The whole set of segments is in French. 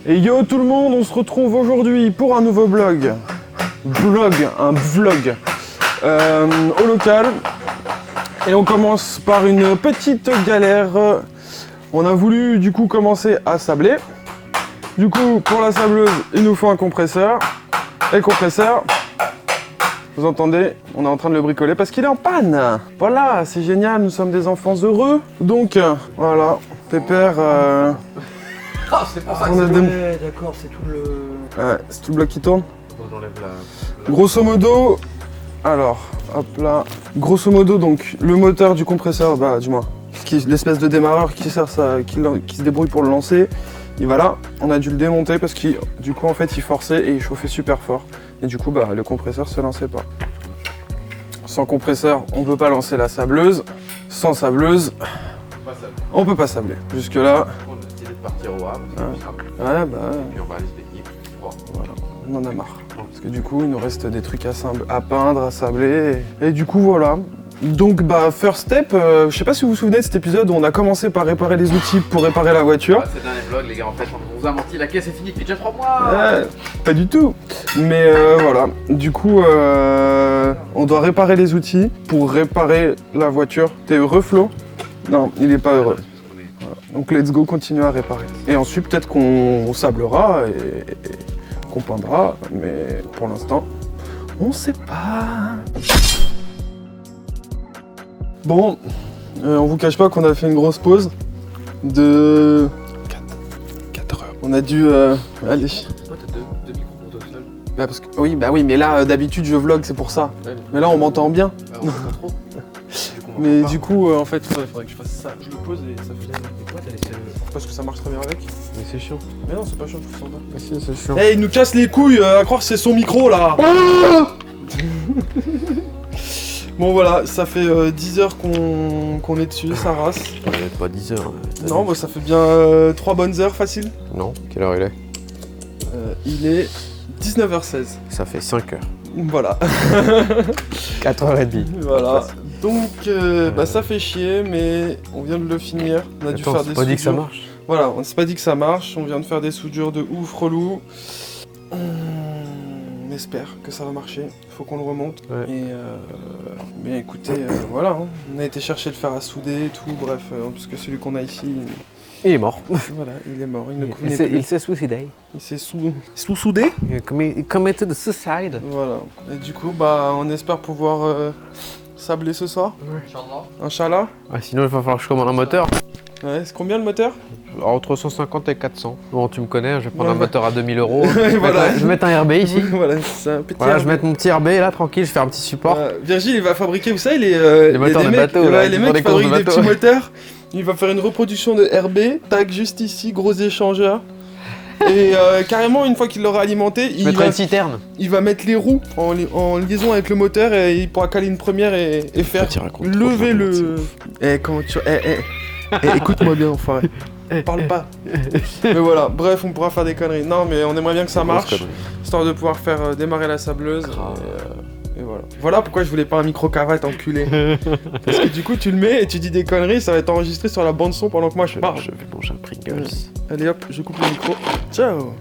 Et yo tout le monde, on se retrouve aujourd'hui pour un nouveau vlog au local. Et on commence par une petite galère. On a voulu du coup commencer à sabler. Du coup pour la sableuse il nous faut un compresseur. Et le compresseur, vous entendez, on est en train de le bricoler parce qu'il est en panne. Voilà, c'est génial, nous sommes des enfants heureux. Donc voilà, Pépère... Ah, c'est pour ça que c'est d'accord, c'est tout le... Ouais, c'est tout le bloc qui tourne. J'enlève la... Grosso modo, alors, hop là. Grosso modo, donc, le moteur du compresseur, bah, du moins, l'espèce de démarreur qui se débrouille pour le lancer, il va là. On a dû le démonter parce qu'il, du coup, en fait, il forçait et il chauffait super fort. Et du coup, bah, le compresseur se lançait pas. Sans compresseur, on peut pas lancer la sableuse. Sans sableuse, on peut pas sabler. Jusque là. On a décidé de partir au Havre. Ouais, bah. Et puis on va aller se baigner. Voilà, on en a marre. Parce que du coup, il nous reste des trucs à peindre, à sabler. Et du coup, voilà. Donc, bah, first step, je sais pas si vous vous souvenez de cet épisode où on a commencé par réparer les outils pour réparer la voiture. C'est le dernier vlog, les gars, en fait, on vous a menti, la caisse est finie depuis déjà 3 mois. Pas du tout. Mais voilà. Du coup, on doit réparer les outils pour réparer la voiture. T'es heureux, Flo? Non, il est pas heureux. Voilà. Donc, let's go, continuer à réparer. Et ensuite, peut-être qu'on sablera et qu'on peindra. Mais pour l'instant, on sait pas. Bon, on vous cache pas qu'on a fait une grosse pause de 4 heures. On a dû aller. Toi, t'as deux micros pour toi seul. Bah parce que oui, mais là d'habitude je vlog, c'est pour ça. Ouais, Mais là on m'entend bien. bah, on entend trop. Mais du coup en fait faudrait que je fasse ça. Je le pose et ça fait. Et toi, t'as laissé le... Parce que ça marche très bien avec. Mais c'est chiant. Mais non, c'est pas chiant, je trouve ça. Mais si, c'est chiant. Eh, il nous casse les couilles à croire que c'est son micro là. Bon voilà, ça fait 10 heures qu'on est dessus, ça rase. Pas 10 heures. Non, bah, ça fait bien 3 bonnes heures facile. Non, quelle heure il est? Il est 19h16. Ça fait 5 heures. Voilà. 4h30. Voilà. Donc, bah, ça fait chier, mais on vient de le finir. On a dû faire des soudures. Pas dit que ça marche. Voilà, on s'est pas dit que ça marche. On vient de faire des soudures de ouf, relou. On espère que ça va marcher. Faut qu'on le remonte. Ouais. Et mais écoutez, voilà. Hein. On a été chercher le fer à souder et tout. Bref, parce que celui qu'on a ici, Il est mort. voilà, il est mort. Il ne convenait plus. Il s'est suicidé. Il s'est sous-soudé. Il committed suicide. Voilà. Et du coup, bah, on espère pouvoir sabler ce soir. Inch'Allah. Ah, sinon, il va falloir que je commande un moteur. Ouais, c'est combien le moteur? Entre 150 et 400. Bon, tu me connais, je vais prendre Ouais. un moteur à 2000 €. Voilà. Je vais mettre un RB ici. Voilà, c'est un petit. Voilà, je vais mettre mon petit RB là, tranquille, je fais un petit support. Virgile, il va fabriquer, vous savez, les moteurs des de mecs, bateau, ouais, là, les qui mecs font des qui courses de fabriquent des bateau. petits moteurs. Il va faire une reproduction de RB, tac, juste ici, gros échangeur. Et carrément, une fois qu'il l'aura alimenté, Je mettrai une citerne. il va mettre les roues en liaison avec le moteur et il pourra caler une première et faire lever le. Comment tu. Écoute-moi bien, enfoiré. Parle pas. Mais voilà, bref, on pourra faire des conneries. Non, mais on aimerait bien que ça marche, histoire de pouvoir faire démarrer la sableuse. Et voilà. Voilà pourquoi je voulais pas un micro-cravate, enculé. Parce que du coup, tu le mets et tu dis des conneries, ça va être enregistré sur la bande-son pendant que moi je parle. Je vais manger un Pringles. Allez hop, je coupe le micro. Ciao.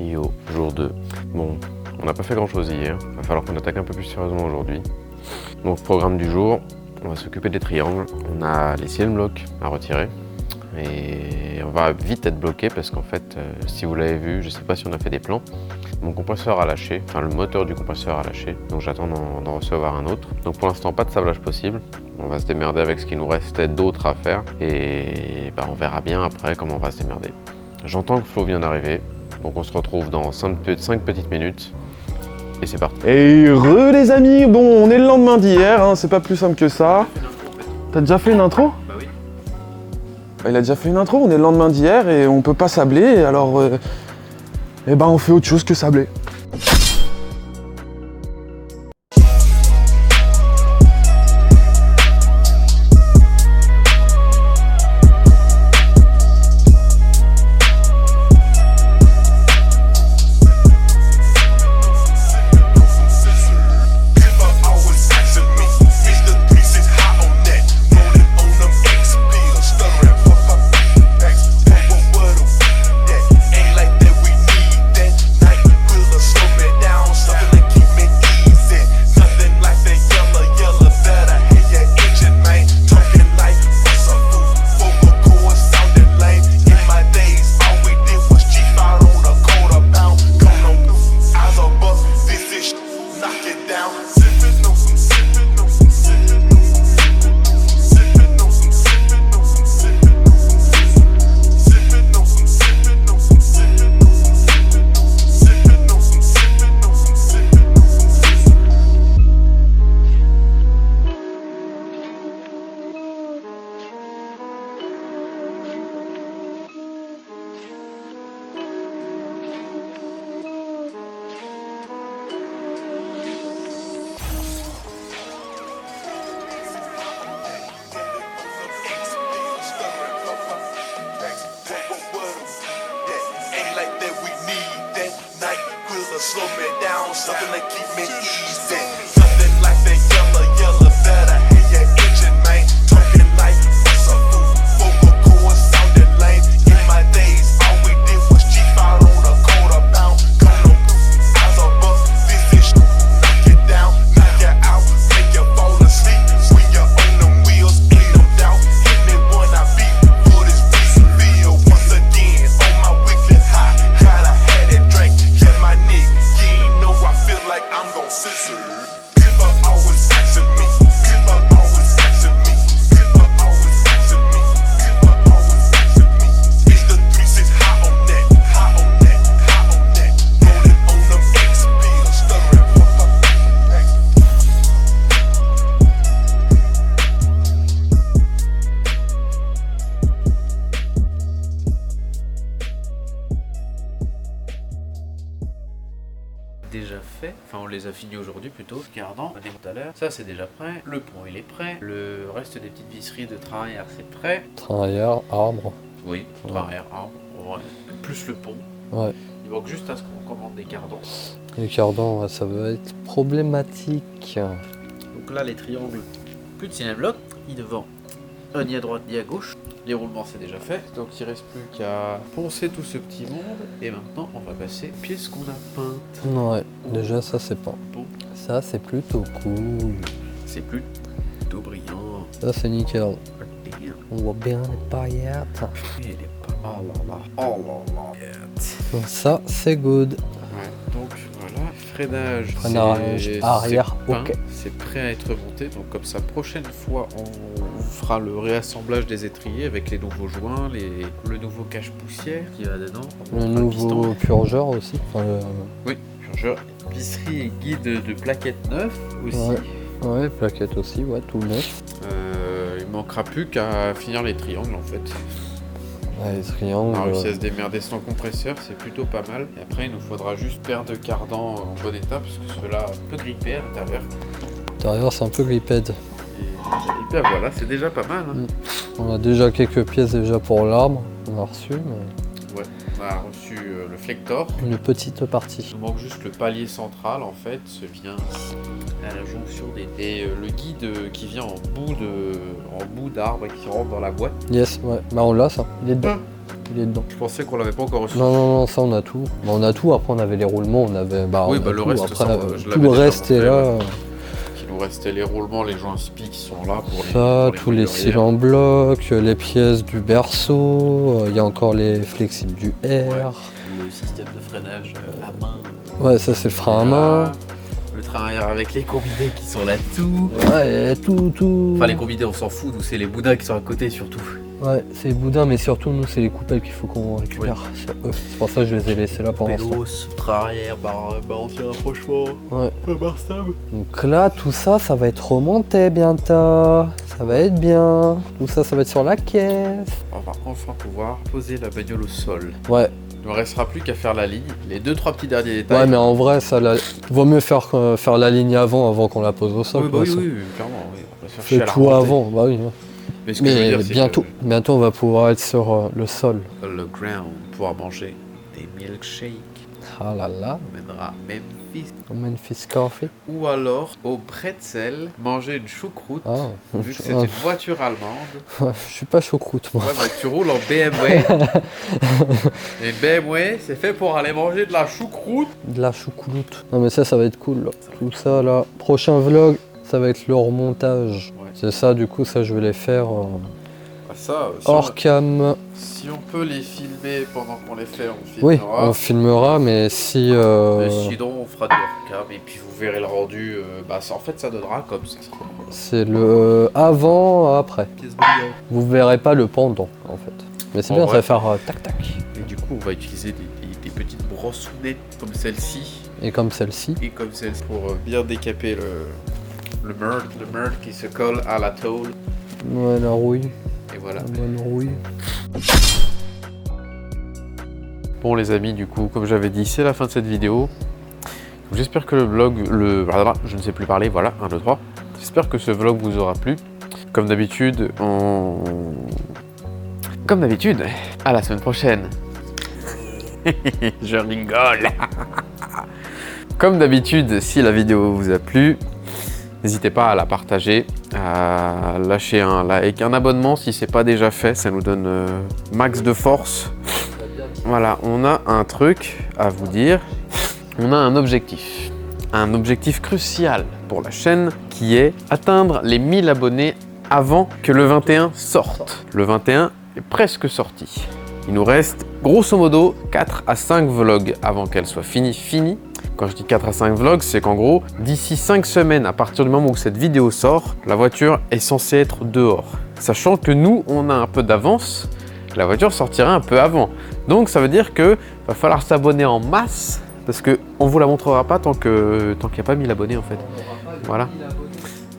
Yo, jour 2. Bon, on n'a pas fait grand chose hier. Va falloir qu'on attaque un peu plus sérieusement aujourd'hui. Donc, programme du jour, on va s'occuper des triangles. On a les CN blocs à retirer. Et on va vite être bloqué parce qu'en fait, si vous l'avez vu, je sais pas si on a fait des plans, mon compresseur a lâché, enfin le moteur du compresseur a lâché, donc j'attends d'en recevoir un autre. Donc pour l'instant, pas de sablage possible. On va se démerder avec ce qui nous restait d'autres à faire et bah, on verra bien après comment on va se démerder. J'entends que Flo vient d'arriver, donc on se retrouve dans 5 petites minutes et c'est parti. Et heureux les amis, bon on est le lendemain d'hier, hein, c'est pas plus simple que ça. T'as déjà fait une intro? Bah oui. Il a déjà fait une intro, on est le lendemain d'hier et on peut pas sabler, alors eh ben on fait autre chose que sabler. Ain't like that we slow me down, something to keep me easy. Nothing like that yellow, better hit your engine, man. Talking like what's up, vocal cord sounding lame. In my days, all we did was cheap out on a quarter pound. Come on, eyes above, this is knock you down, knock you out, make you fall asleep. When you're on them wheels, ain't no doubt. Hit me when I beat, for this beat feel once again on my weekly high. Gotta have that drink, get my nigga. You ain't know I feel like I'm gon' scissor. People always asking me, people always asking me, people always asking me, people always asking me. It's the 3-6 high on that, high on that, high on that. Rolling on them X pills, stirring what the X. Déjà fait, enfin on les a finis aujourd'hui plutôt, regardant, tout à l'heure, ça c'est déjà prêt, le pont il est prêt, le reste des petites visseries de train arrière c'est prêt. Train arrière, arbre. Oui, train arrière, ouais. Plus le pont. Ouais. Il manque juste à ce qu'on commande des cardans. Les cardans, ouais, ça va être problématique. Donc là les triangles, plus de cinéma bloc, ni devant, ni à droite ni à gauche. Les roulements c'est déjà fait, donc il reste plus qu'à poncer tout ce petit monde. Et maintenant on va passer aux pièces qu'on a peintes. Ouais, déjà ça c'est pas. Bon, Ça c'est plutôt cool. c'est plutôt brillant. Ça c'est nickel. Bien. On voit bien les paillettes. Il est pas mal. Oh là là. Ça c'est good. Ouais, donc voilà, freinage, Freinage arrière, c'est peint, ok. c'est prêt à être monté, donc comme ça, prochaine fois, on fera le réassemblage des étriers avec les nouveaux joints, le nouveau cache-poussière qui va dedans. Le nouveau purgeur aussi. Enfin, Oui, purgeur, visserie et guide de plaquettes neuves aussi. Ouais, plaquette aussi, ouais, tout neuf. Il manquera plus qu'à finir les triangles en fait. Ouais, les triangles. On a réussi à se démerder sans compresseur, c'est plutôt pas mal. Et après, il nous faudra juste paire de cardans en bon état, parce que ceux-là un peu grippés à l'intérieur. L'intérieur c'est un peu gripped. Et bien voilà, c'est déjà pas mal. Hein. On a déjà quelques pièces déjà pour l'arbre. On a reçu, mais Ouais, on a reçu le flector. une petite partie. Il nous manque juste le palier central, en fait, ce vient à la jonction des... Et le guide qui vient en bout d'arbre et qui rentre dans la boîte. Yes, ouais. Bah on l'a ça. Il est dedans. Il est dedans. Je pensais qu'on l'avait pas encore reçu. Non, ça on a tout. Bah, on a tout, après on avait les roulements, on avait. Bah, Oui, on a bah le tout. reste, après, ça, je tout l'avais le déjà reste est montré, là. ouais. Il nous restait les roulements, les joints spi qui sont là pour les. Ça, pour tous les mesurières. cils en bloc, les pièces du berceau, il y a encore les flexibles du R. Le système de freinage à main. Ouais, ça c'est le frein à main. Le train arrière avec les combinés qui sont là-dessous. Ouais, tout. Enfin, les combinés, on s'en fout, nous, c'est les boudins qui sont à côté surtout. Ouais, c'est les boudins, mais surtout nous, c'est les coupelles qu'il faut qu'on récupère. C'est eux. C'est pour ça que je les ai laissés là pour l'instant. Pélos, train arrière, barre anti-rapprochement, Ouais. barre stable. Donc là, tout ça, ça va être remonté bientôt. Ça va être bien. Tout ça, ça va être sur la caisse. On va enfin pouvoir poser la bagnole au sol. Ouais. Il ne restera plus qu'à faire la ligne. Les 2-3 petits derniers détails. Ouais, mais en vrai, ça, vaut mieux faire la ligne avant qu'on la pose au sol. Oui, quoi, ça. oui, clairement. Oui. On va se faire chier Fais à la tout remontée. avant, bah oui. Mais ce que je veux Mais dire, c'est bientôt, on va pouvoir être sur le sol. que le ground, pouvoir manger des milkshakes. Ah là là, On mènera à Memphis. Memphis Coffee. Ou alors, au pretzel, manger une choucroute. Ah, Vu que c'est une voiture allemande. je suis pas choucroute, moi. Ouais, bah, tu roules en BMW. Et BMW, c'est fait pour aller manger de la choucroute. De la choucroute. Non mais ça va être cool là. Tout ça là. Prochain vlog, ça va être le remontage. Ouais. C'est ça, du coup, ça je vais les faire Bah ça, hors cam. si on peut les filmer pendant qu'on les fait, on Oui, filmera. on filmera, mais si... Mais sinon, on fera du hors cam et puis vous verrez le rendu. En fait, ça donnera comme ça. c'est le avant, après. Pièce brillante. Vous verrez pas le pendant, en fait. Mais c'est En bien, vrai. ça va faire tac-tac. Et du coup, on va utiliser des petites brossounettes comme celle-ci Et comme celle-ci. et comme celle-ci pour bien décaper le merde qui se colle à la tôle. Ouais, la rouille. Et voilà. La bonne rouille. Bon les amis, du coup, comme j'avais dit, c'est la fin de cette vidéo. J'espère que le vlog, je ne sais plus parler, voilà, 1, 2, 3. J'espère que ce vlog vous aura plu. Comme d'habitude, à la semaine prochaine. Je rigole. Comme d'habitude, si la vidéo vous a plu, n'hésitez pas à la partager, à lâcher un like, un abonnement si c'est pas déjà fait, ça nous donne max de force. Voilà, on a un truc à vous dire, on a un objectif crucial pour la chaîne qui est atteindre les 1000 abonnés avant que le 21 sorte. Le 21 est presque sorti. Il nous reste grosso modo 4 à 5 vlogs avant qu'elle soit finie. Quand je dis 4 à 5 vlogs, c'est qu'en gros, d'ici 5 semaines, à partir du moment où cette vidéo sort, la voiture est censée être dehors. Sachant que nous, on a un peu d'avance, la voiture sortira un peu avant. Donc ça veut dire que va falloir s'abonner en masse, parce qu'on ne vous la montrera pas tant qu'il n'y a pas 1000 abonnés en fait. Voilà.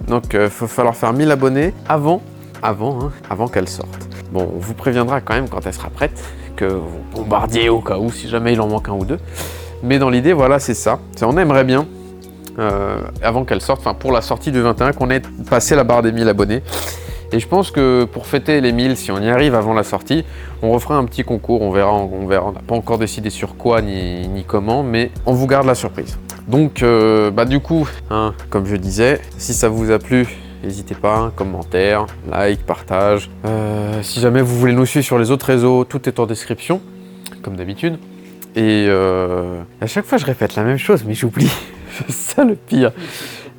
Donc il va falloir faire 1000 abonnés avant qu'elle sorte. Bon, on vous préviendra quand même quand elle sera prête, que vous bombardiez au cas où, si jamais il en manque un ou deux. Mais dans l'idée, voilà, c'est ça. On aimerait bien, avant qu'elle sorte, enfin pour la sortie du 21, qu'on ait passé la barre des 1000 abonnés. Et je pense que pour fêter les 1000, si on y arrive avant la sortie, on refera un petit concours, on verra. On n'a pas encore décidé sur quoi ni comment, mais on vous garde la surprise. Donc, du coup, hein, comme je disais, si ça vous a plu, n'hésitez pas, commentaire, like, partage. Si jamais vous voulez nous suivre sur les autres réseaux, tout est en description, comme d'habitude. Et à chaque fois, je répète la même chose, mais j'oublie. C'est ça le pire.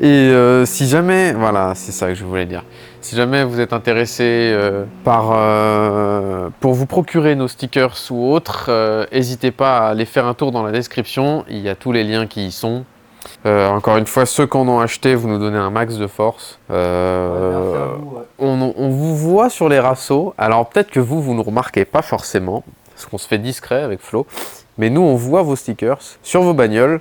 Et si jamais, voilà, c'est ça que je voulais dire. Si jamais vous êtes intéressé pour vous procurer nos stickers ou autres, n'hésitez pas à aller faire un tour dans la description. Il y a tous les liens qui y sont. Encore une fois, ceux qui en ont acheté, vous nous donnez un max de force. On vous voit sur les rassos. Alors peut-être que vous ne nous remarquez pas forcément, parce qu'on se fait discret avec Flo. Mais nous, on voit vos stickers sur vos bagnoles.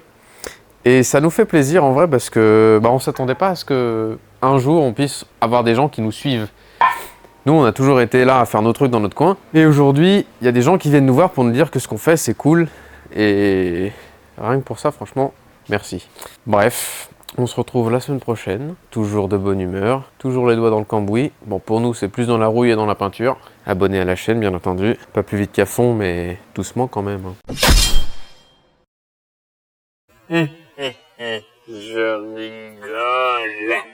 Et ça nous fait plaisir en vrai parce que on ne s'attendait pas à ce qu'un jour on puisse avoir des gens qui nous suivent. Nous, on a toujours été là à faire nos trucs dans notre coin. Et aujourd'hui, il y a des gens qui viennent nous voir pour nous dire que ce qu'on fait, c'est cool. Et rien que pour ça, franchement, merci. Bref, on se retrouve la semaine prochaine. Toujours de bonne humeur, toujours les doigts dans le cambouis. Bon, pour nous, c'est plus dans la rouille et dans la peinture. Abonnez à la chaîne, bien entendu. Pas plus vite qu'à fond, mais doucement quand même. Je rigole.